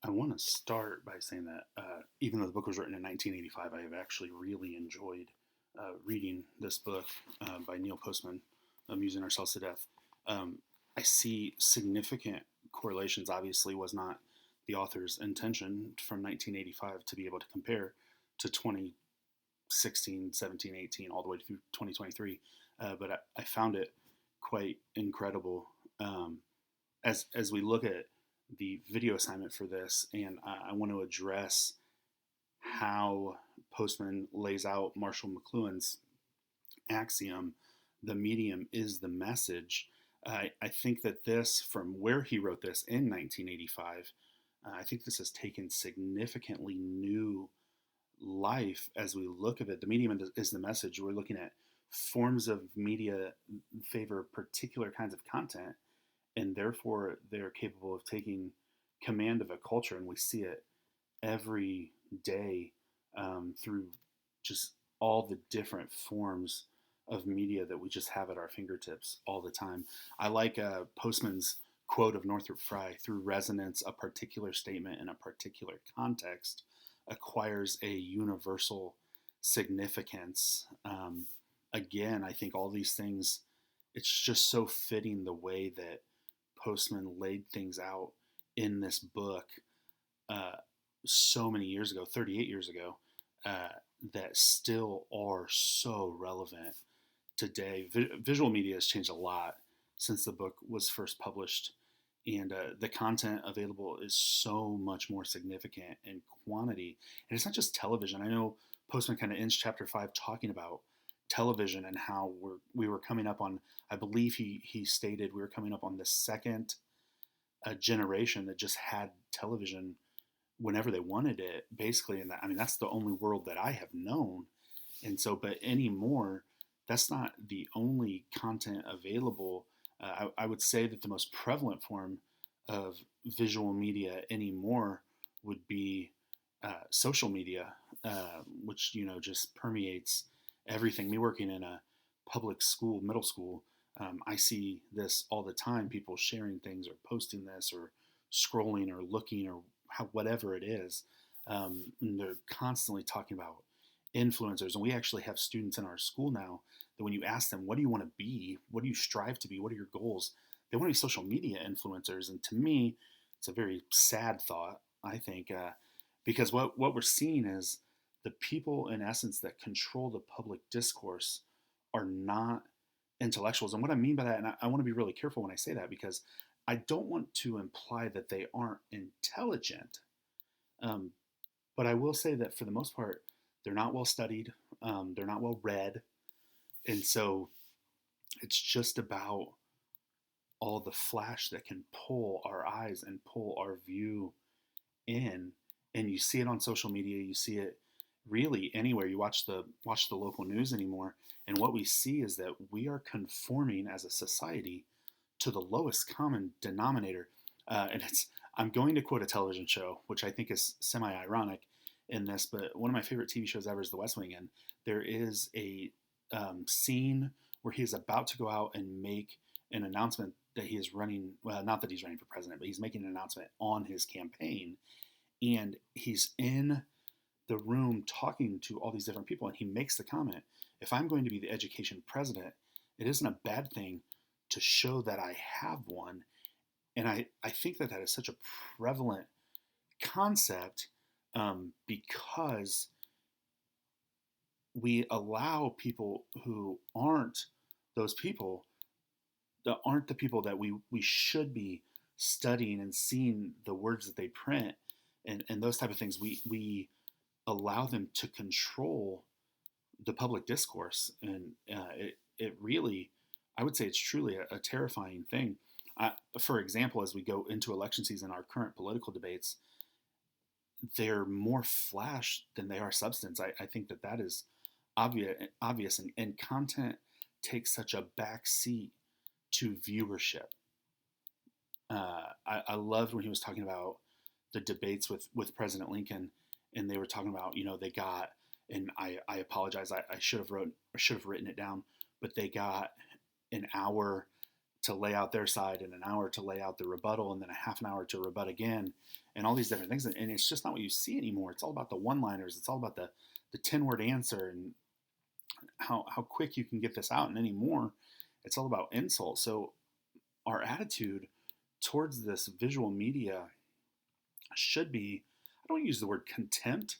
I want to start by saying that even though the book was written in 1985, I have actually really enjoyed reading this book by Neil Postman, Amusing Ourselves to Death. Um, I see significant correlations. Obviously, was not the author's intention from 1985 to be able to compare to 2016, 17, 18, all the way through 2023. But I found it quite incredible as we look at the video assignment for this, and I want to address how Postman lays out Marshall McLuhan's axiom: the medium is the message. I think that this, from where he wrote this in 1985, I think this has taken significantly new life as we look at it. The medium is the message. We're looking at forms of media favor particular kinds of content, and therefore they're capable of taking command of a culture, and we see it every day through just all the different forms of media that we just have at our fingertips all the time. I like Postman's quote of Northrop Frye: through resonance, a particular statement in a particular context acquires a universal significance. Again, I think all these things, it's just so fitting the way that Postman laid things out in this book uh, so many years ago, 38 years ago, uh, that still are so relevant today. Visual media has changed a lot since the book was first published, and the content available is so much more significant in quantity. And it's not just television. I know Postman kind of ends chapter 5 talking about television and how we were coming up on, I believe he stated we were coming up on the second generation that just had television whenever they wanted it, basically. And that, I mean, that's the only world that I have known. And so, but anymore, that's not the only content available. I would say that the most prevalent form of visual media anymore would be social media, which, just permeates everything. Me working in a public school, middle school, I see this all the time: people sharing things or posting this or scrolling or looking or whatever it is. And they're constantly talking about influencers. And we actually have students in our school now that when you ask them, what do you want to be? What do you strive to be? What are your goals? They want to be social media influencers. And to me, it's a very sad thought, I think, because what we're seeing is the people, in essence, that control the public discourse are not intellectuals. And what I mean by that, and I want to be really careful when I say that, because I don't want to imply that they aren't intelligent. Um, but I will say that for the most part, they're not well studied, they're not well read. And so it's just about all the flash that can pull our eyes and pull our view in. And you see it on social media, you see it really anywhere. You watch the local news anymore, and what we see is that we are conforming as a society to the lowest common denominator. And it's I'm going to quote a television show, which I think is semi-ironic in this, but one of my favorite TV shows ever is The West Wing, and there is a scene where he is about to go out and make an announcement that he is running. Well, not that he's running for president, but he's making an announcement on his campaign, and he's in the room talking to all these different people, and he makes the comment: if I'm going to be the education president, it isn't a bad thing to show that I have one. And I think that that is such a prevalent concept, because we allow people who aren't those people, that aren't the people that we should be studying and seeing the words that they print, and those type of things. We allow them to control the public discourse, and it really, I would say, it's truly a terrifying thing. For example, as we go into election season, our current political debates, they're more flash than they are substance. I think that that is obvious, and content takes such a back seat to viewership. I loved when he was talking about the debates with President Lincoln, and they were talking about, they got, and I apologize, I should have written it down, but they got an hour to lay out their side and an hour to lay out the rebuttal and then a half an hour to rebut again and all these different things. And it's just not what you see anymore. It's all about the one-liners. It's all about the 10-word answer and how quick you can get this out. And anymore, it's all about insult. So our attitude towards this visual media should be, I don't use the word contempt,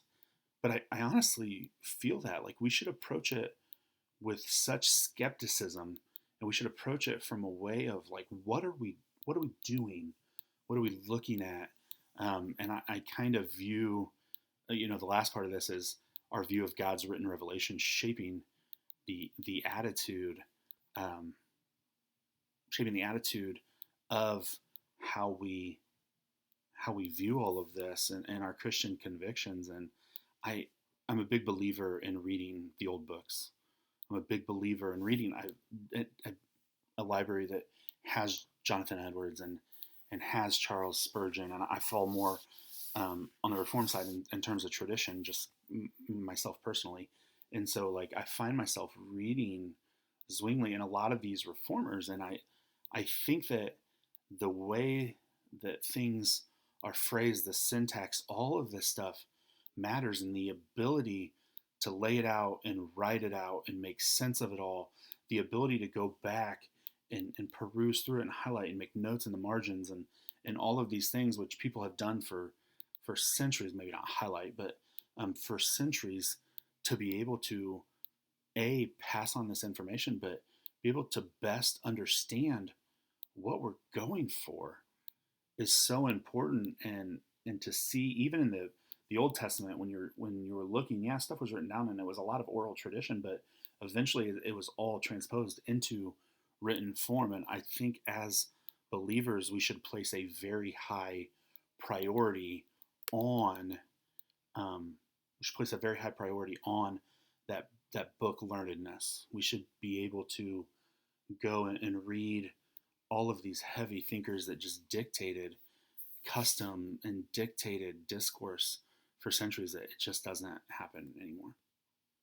but I honestly feel that like we should approach it with such skepticism, and we should approach it from a way of like, what are we doing? What are we looking at? And I kind of view, the last part of this is our view of God's written revelation shaping the attitude, um, shaping the attitude of how we view all of this and our Christian convictions. And I I'm a big believer in reading the old books. I'm a big believer in reading a library that has Jonathan Edwards and has Charles Spurgeon, and I fall more on the Reform side in terms of tradition, just myself personally. And so, like, I find myself reading Zwingli and a lot of these reformers, and I think that the way that things are phrased, the syntax, all of this stuff matters, and the ability to lay it out and write it out and make sense of it all, the ability to go back and peruse through it and highlight and make notes in the margins and all of these things which people have done for centuries, maybe not highlight, but for centuries, to be able to pass on this information, but be able to best understand what we're going for is so important. And to see even in the Old Testament, when you were looking, yeah, stuff was written down and it was a lot of oral tradition, but eventually it was all transposed into written form. And I think as believers, we should place a very high priority on we should place a very high priority on that book learnedness. We should be able to go and read all of these heavy thinkers that just dictated custom and dictated discourse for centuries, that it just doesn't happen anymore.